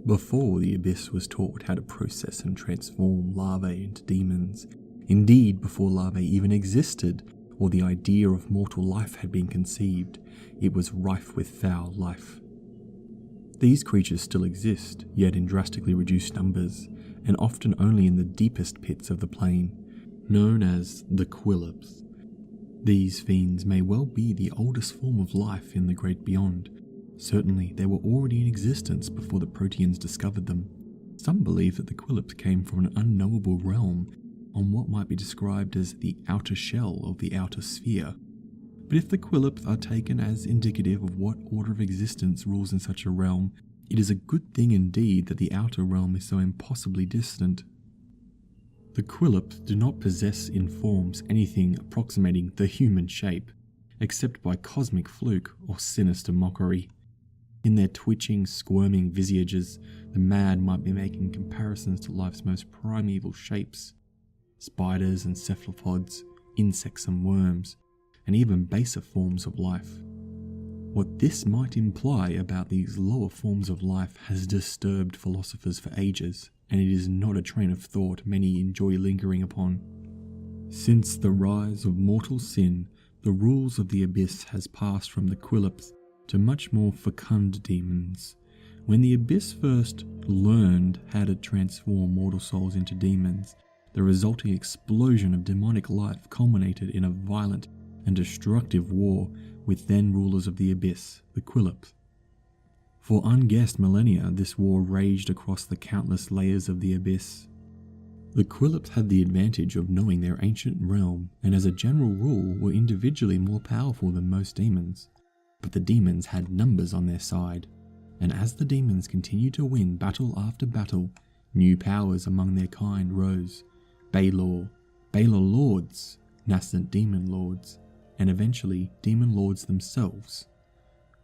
Before the Abyss was taught how to process and transform larvae into demons, indeed before larvae even existed or the idea of mortal life had been conceived, it was rife with foul life. These creatures still exist, yet in drastically reduced numbers, and often only in the deepest pits of the plane, known as the Qlippoth. These fiends may well be the oldest form of life in the great beyond. Certainly they were already in existence before the Proteans discovered them. Some believe that the Qlippoth came from an unknowable realm on what might be described as the outer shell of the outer sphere. But if the Qlippoth are taken as indicative of what order of existence rules in such a realm, it is a good thing indeed that the outer realm is so impossibly distant. The Qlippoth do not possess in forms anything approximating the human shape, except by cosmic fluke or sinister mockery. In their twitching, squirming visages, the mad might be making comparisons to life's most primeval shapes: spiders and cephalopods, insects and worms, and even baser forms of life. What this might imply about these lower forms of life has disturbed philosophers for ages, and it is not a train of thought many enjoy lingering upon. Since the rise of mortal sin, the rules of the Abyss has passed from the Qlippoth to much more fecund demons. When the Abyss first learned how to transform mortal souls into demons, the resulting explosion of demonic life culminated in a violent and destructive war with then rulers of the Abyss, the Qlippoth. For unguessed millennia, this war raged across the countless layers of the Abyss. The Qlippoth had the advantage of knowing their ancient realm, and as a general rule were individually more powerful than most demons. But the demons had numbers on their side, and as the demons continued to win battle after battle, new powers among their kind rose: Balor Lords, nascent demon lords, and eventually demon lords themselves.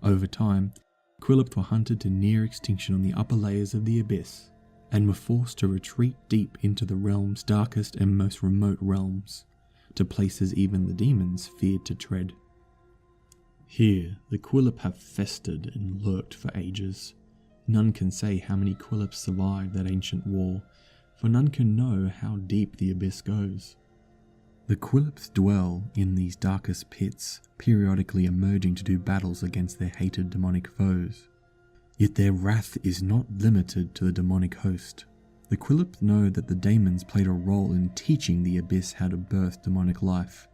Over time, Qlippoth were hunted to near extinction on the upper layers of the Abyss, and were forced to retreat deep into the realm's darkest and most remote realms, to places even the demons feared to tread. Here, the Qlippoth have festered and lurked for ages. None can say how many Qlippoths survived that ancient war, for none can know how deep the Abyss goes. The Qlippoth dwell in these darkest pits, periodically emerging to do battles against their hated demonic foes. Yet their wrath is not limited to the demonic host. The Qlippoth know that the daemons played a role in teaching the Abyss how to birth demonic life,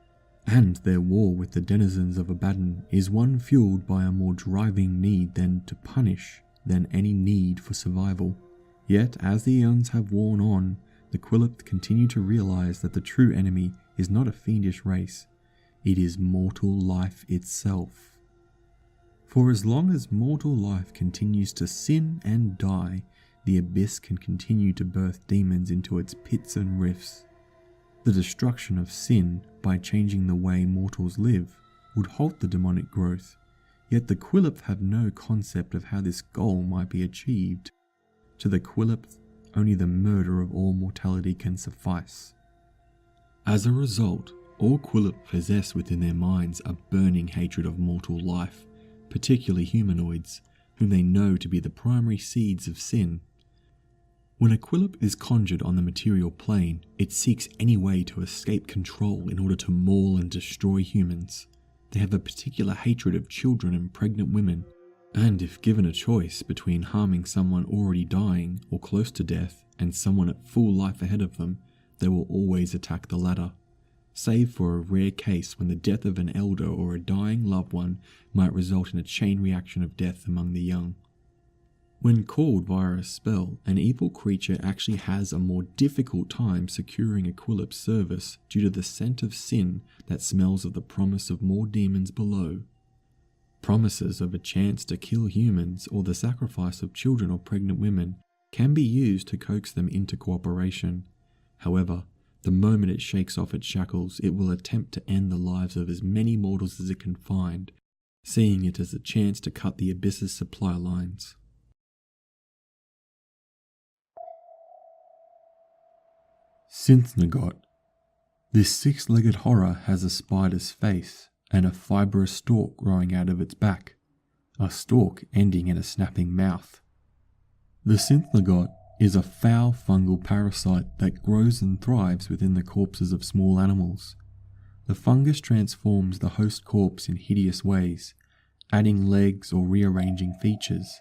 and their war with the denizens of Abaddon is one fueled by a more driving need to punish than any need for survival. Yet as the eons have worn on, the Qlippoth continue to realize that the true enemy is not a fiendish race, it is mortal life itself. For as long as mortal life continues to sin and die, the Abyss can continue to birth demons into its pits and rifts. The destruction of sin, by changing the way mortals live, would halt the demonic growth, yet the Qlippoth have no concept of how this goal might be achieved. To the Qlippoth, only the murder of all mortality can suffice. As a result, all Qlippoth possess within their minds a burning hatred of mortal life, particularly humanoids, whom they know to be the primary seeds of sin. When a Qlippoth is conjured on the material plane, it seeks any way to escape control in order to maul and destroy humans. They have a particular hatred of children and pregnant women, and if given a choice between harming someone already dying or close to death and someone at full life ahead of them, they will always attack the latter, save for a rare case when the death of an elder or a dying loved one might result in a chain reaction of death among the young. When called via a spell, an evil creature actually has a more difficult time securing a Qlippoth's service due to the scent of sin that smells of the promise of more demons below. Promises of a chance to kill humans or the sacrifice of children or pregnant women can be used to coax them into cooperation. However, the moment it shakes off its shackles, it will attempt to end the lives of as many mortals as it can find, seeing it as a chance to cut the Abyss's supply lines. Synth Neogoth. This six-legged horror has a spider's face and a fibrous stalk growing out of its back, a stalk ending in a snapping mouth. The synth is a foul fungal parasite that grows and thrives within the corpses of small animals. The fungus transforms the host corpse in hideous ways, adding legs or rearranging features.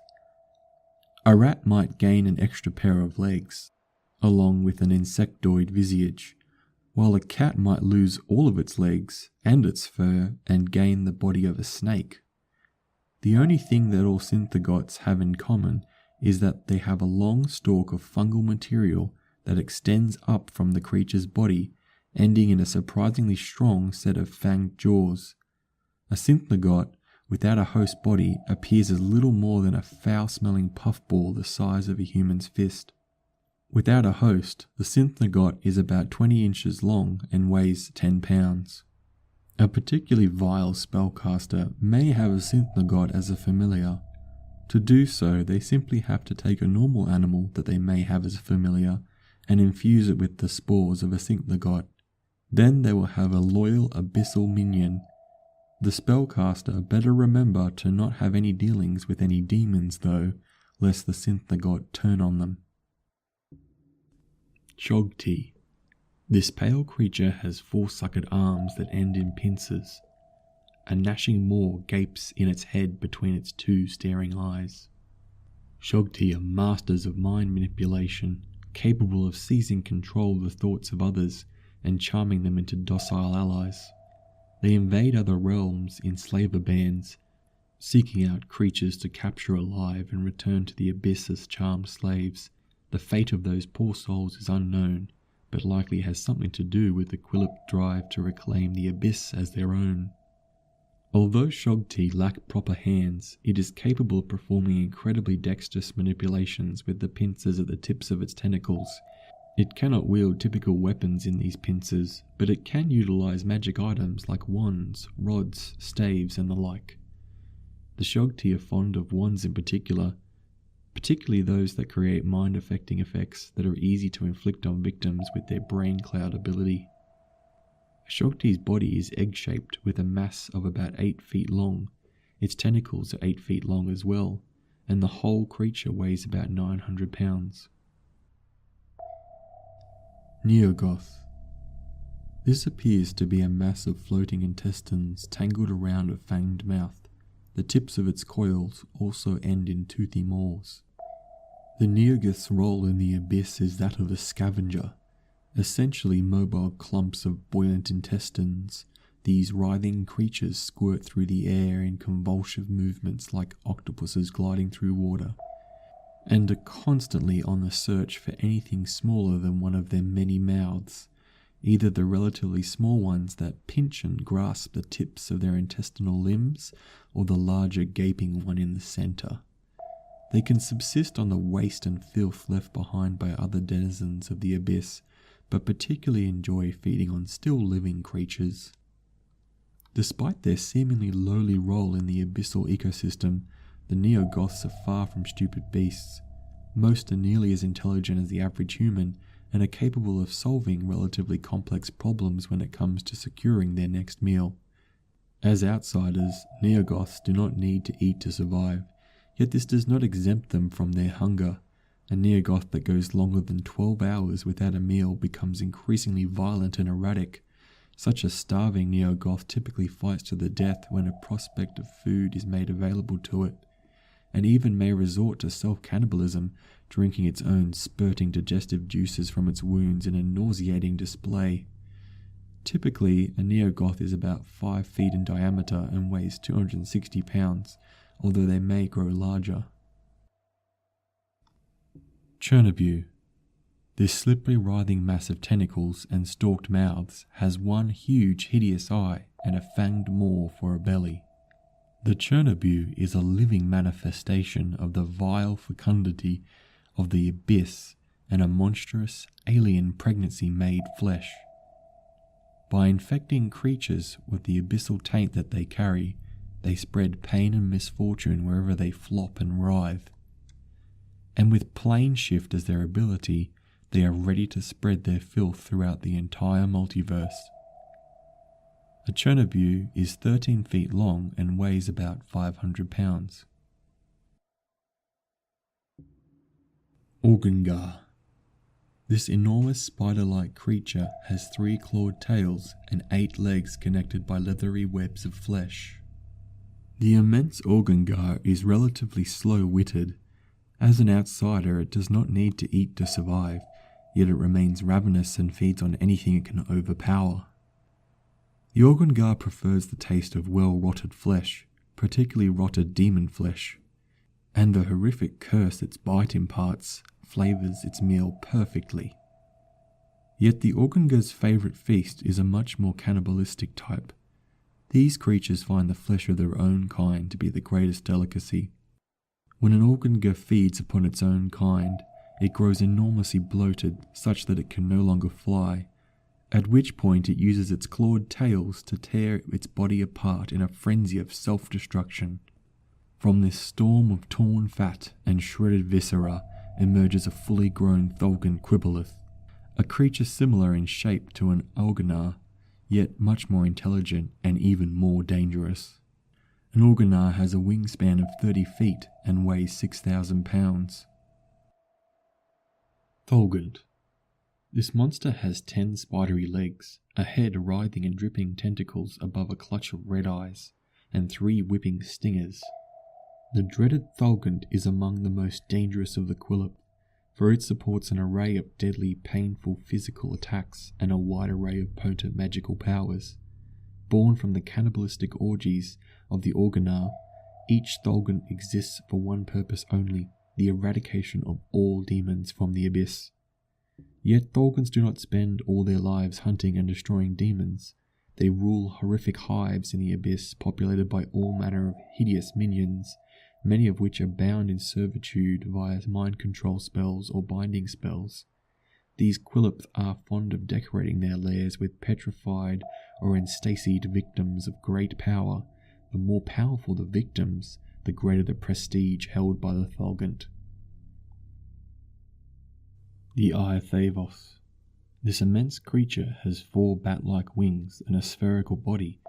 A rat might gain an extra pair of legs, along with an insectoid visage, while a cat might lose all of its legs and its fur and gain the body of a snake. The only thing that all synth have in common is that they have a long stalk of fungal material that extends up from the creature's body, ending in a surprisingly strong set of fanged jaws. A synth without a host body appears as little more than a foul-smelling puffball the size of a human's fist. Without a host, the synth is about 20 inches long and weighs 10 pounds. A particularly vile spellcaster may have a synth as a familiar. To do so, they simply have to take a normal animal that they may have as a familiar and infuse it with the spores of a synth. Then they will have a loyal abyssal minion. The spellcaster better remember to not have any dealings with any demons though, lest the synth turn on them. Shakti. This pale creature has 4 suckered arms that end in pincers. A gnashing maw gapes in its head between its 2 staring eyes. Shakti are masters of mind manipulation, capable of seizing control of the thoughts of others and charming them into docile allies. They invade other realms in slaver bands, seeking out creatures to capture alive and return to the abyss as charmed slaves. The fate of those poor souls is unknown, but likely has something to do with the Qlippoth drive to reclaim the abyss as their own. Although Shakti lack proper hands, it is capable of performing incredibly dexterous manipulations with the pincers at the tips of its tentacles. It cannot wield typical weapons in these pincers, but it can utilize magic items like wands, rods, staves, and the like. The Shakti are fond of wands in particularly those that create mind-affecting effects that are easy to inflict on victims with their brain cloud ability. Shakti's body is egg-shaped with a mass of about 8 feet long. Its tentacles are 8 feet long as well, and the whole creature weighs about 900 pounds. Neogoth. This appears to be a mass of floating intestines tangled around a fanged mouth. The tips of its coils also end in toothy maws. The Neogoth's role in the abyss is that of a scavenger. Essentially mobile clumps of buoyant intestines, these writhing creatures squirt through the air in convulsive movements like octopuses gliding through water, and are constantly on the search for anything smaller than one of their many mouths, either the relatively small ones that pinch and grasp the tips of their intestinal limbs, or the larger gaping one in the center. They can subsist on the waste and filth left behind by other denizens of the abyss, but particularly enjoy feeding on still living creatures. Despite their seemingly lowly role in the abyssal ecosystem, the Neogoths are far from stupid beasts. Most are nearly as intelligent as the average human and are capable of solving relatively complex problems when it comes to securing their next meal. As outsiders, Neogoths do not need to eat to survive, yet this does not exempt them from their hunger. A Neogoth that goes longer than 12 hours without a meal becomes increasingly violent and erratic. Such a starving Neogoth typically fights to the death when a prospect of food is made available to it, and even may resort to self-cannibalism, drinking its own spurting digestive juices from its wounds in a nauseating display. Typically, a Neogoth is about 5 feet in diameter and weighs 260 pounds, although they may grow larger. Churn. This slippery writhing mass of tentacles and stalked mouths has one huge hideous eye and a fanged maw for a belly. The Churn is a living manifestation of the vile fecundity of the abyss and a monstrous, alien pregnancy made flesh. By infecting creatures with the abyssal taint that they carry, they spread pain and misfortune wherever they flop and writhe. And with plane shift as their ability, they are ready to spread their filth throughout the entire multiverse. A Churn is 13 feet long and weighs about 500 pounds. Organgar. This enormous spider-like creature has 3 clawed tails and 8 legs connected by leathery webs of flesh. The immense Organgar is relatively slow-witted. As an outsider, it does not need to eat to survive, yet it remains ravenous and feeds on anything it can overpower. The Organgar prefers the taste of well-rotted flesh, particularly rotted demon flesh, and the horrific curse its bite imparts flavours its meal perfectly. Yet the Organgar's favourite feast is a much more cannibalistic type. These creatures find the flesh of their own kind to be the greatest delicacy. When an Organgar feeds upon its own kind, it grows enormously bloated such that it can no longer fly, at which point it uses its clawed tails to tear its body apart in a frenzy of self-destruction. From this storm of torn fat and shredded viscera emerges a fully grown Thulgan Qlippoth, a creature similar in shape to an Organar, yet much more intelligent and even more dangerous. An Organar has a wingspan of 30 feet and weighs 6,000 pounds. Thulgan. This monster has 10 spidery legs, a head writhing and dripping tentacles above a clutch of red eyes, and 3 whipping stingers. The dreaded Thulgan is among the most dangerous of the Qlippoth, for it supports an array of deadly, painful physical attacks and a wide array of potent magical powers. Born from the cannibalistic orgies of the Organar, each Thulgan exists for one purpose only, the eradication of all demons from the abyss. Yet Thulgans do not spend all their lives hunting and destroying demons. They rule horrific hives in the abyss populated by all manner of hideous minions, many of which are bound in servitude via mind control spells or binding spells. These Qlippoth are fond of decorating their lairs with petrified or enstasied victims of great power. The more powerful the victims, the greater the prestige held by the Thulgan. The ifavos. This immense creature has 4 bat-like wings and a spherical body.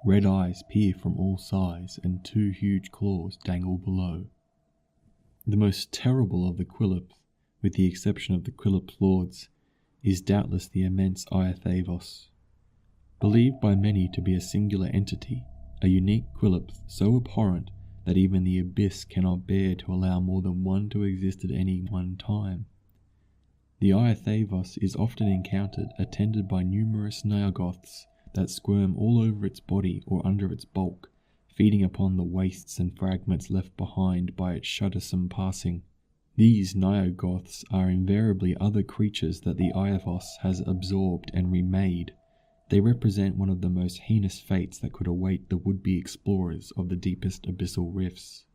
Red eyes peer from all sides and 2 huge claws dangle below. The most terrible of the Qlippoth, with the exception of the Qlippoth lords, is doubtless the immense ifavos. Believed by many to be a singular entity, a unique Qlippoth so abhorrent that even the abyss cannot bear to allow more than one to exist at any one time. The ifavos is often encountered attended by numerous Neogoths that squirm all over its body or under its bulk, feeding upon the wastes and fragments left behind by its shuddersome passing. These Neogoths are invariably other creatures that the ifavos has absorbed and remade. They represent one of the most heinous fates that could await the would-be explorers of the deepest abyssal rifts.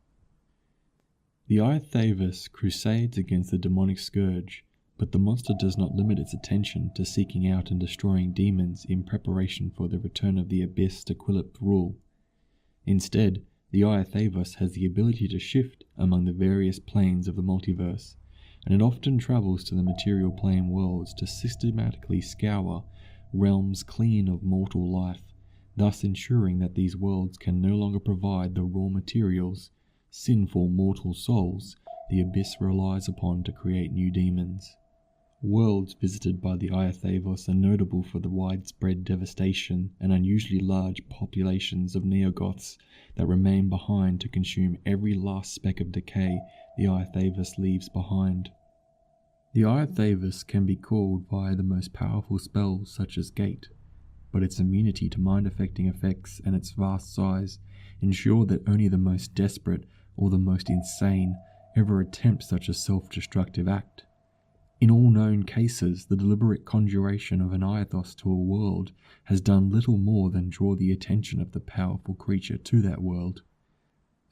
The ifavos crusades against the demonic scourge, but the monster does not limit its attention to seeking out and destroying demons in preparation for the return of the abyss to Qlippoth rule. Instead, the ifavos has the ability to shift among the various planes of the multiverse, and it often travels to the material plane worlds to systematically scour realms clean of mortal life, thus ensuring that these worlds can no longer provide the raw materials, sinful mortal souls, the abyss relies upon to create new demons. Worlds visited by the ifavos are notable for the widespread devastation and unusually large populations of Neogoths that remain behind to consume every last speck of decay the ifavos leaves behind. The ifavos can be called via the most powerful spells such as Gate, but its immunity to mind-affecting effects and its vast size ensure that only the most desperate or the most insane ever attempt such a self-destructive act. In all known cases, the deliberate conjuration of an ifavos to a world has done little more than draw the attention of the powerful creature to that world,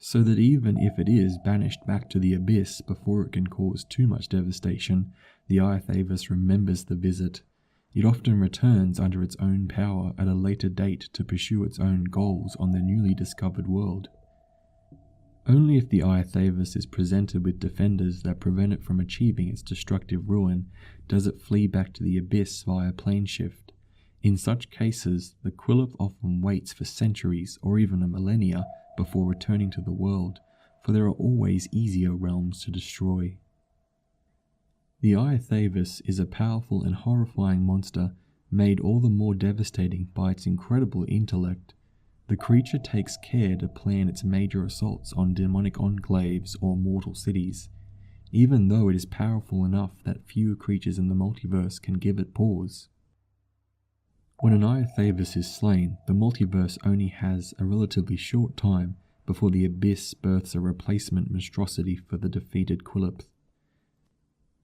so that even if it is banished back to the abyss before it can cause too much devastation, the ifavos remembers the visit. It often returns under its own power at a later date to pursue its own goals on the newly discovered world. Only if the ifavos is presented with defenders that prevent it from achieving its destructive ruin does it flee back to the abyss via plane shift. In such cases, the Qlippoth often waits for centuries or even a millennia before returning to the world, for there are always easier realms to destroy. The ifavos is a powerful and horrifying monster made all the more devastating by its incredible intellect. The creature takes care to plan its major assaults on demonic enclaves or mortal cities, even though it is powerful enough that few creatures in the multiverse can give it pause. When an ifavos is slain, the multiverse only has a relatively short time before the abyss births a replacement monstrosity for the defeated Qlippoth.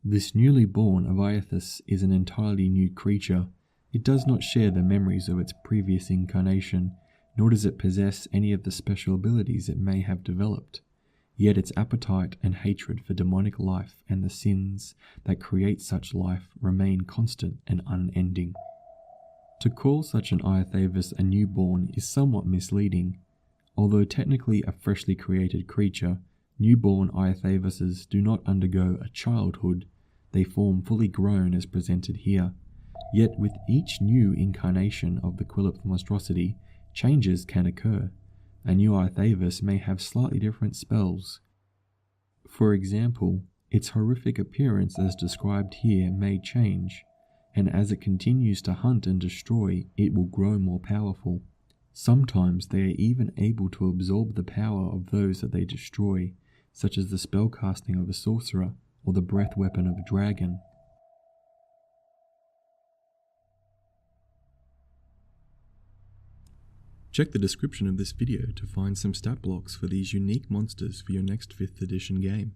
This newly born ifavos is an entirely new creature. It does not share the memories of its previous incarnation, nor does it possess any of the special abilities it may have developed. Yet its appetite and hatred for demonic life and the sins that create such life remain constant and unending. To call such an ifavos a newborn is somewhat misleading. Although technically a freshly created creature, newborn ifavoses do not undergo a childhood. They form fully grown as presented here. Yet with each new incarnation of the Qlippoth monstrosity, changes can occur. A new ifavos may have slightly different spells. For example, its horrific appearance as described here may change, and as it continues to hunt and destroy, it will grow more powerful. Sometimes they are even able to absorb the power of those that they destroy, such as the spellcasting of a sorcerer or the breath weapon of a dragon. Check the description of this video to find some stat blocks for these unique monsters for your next 5th edition game.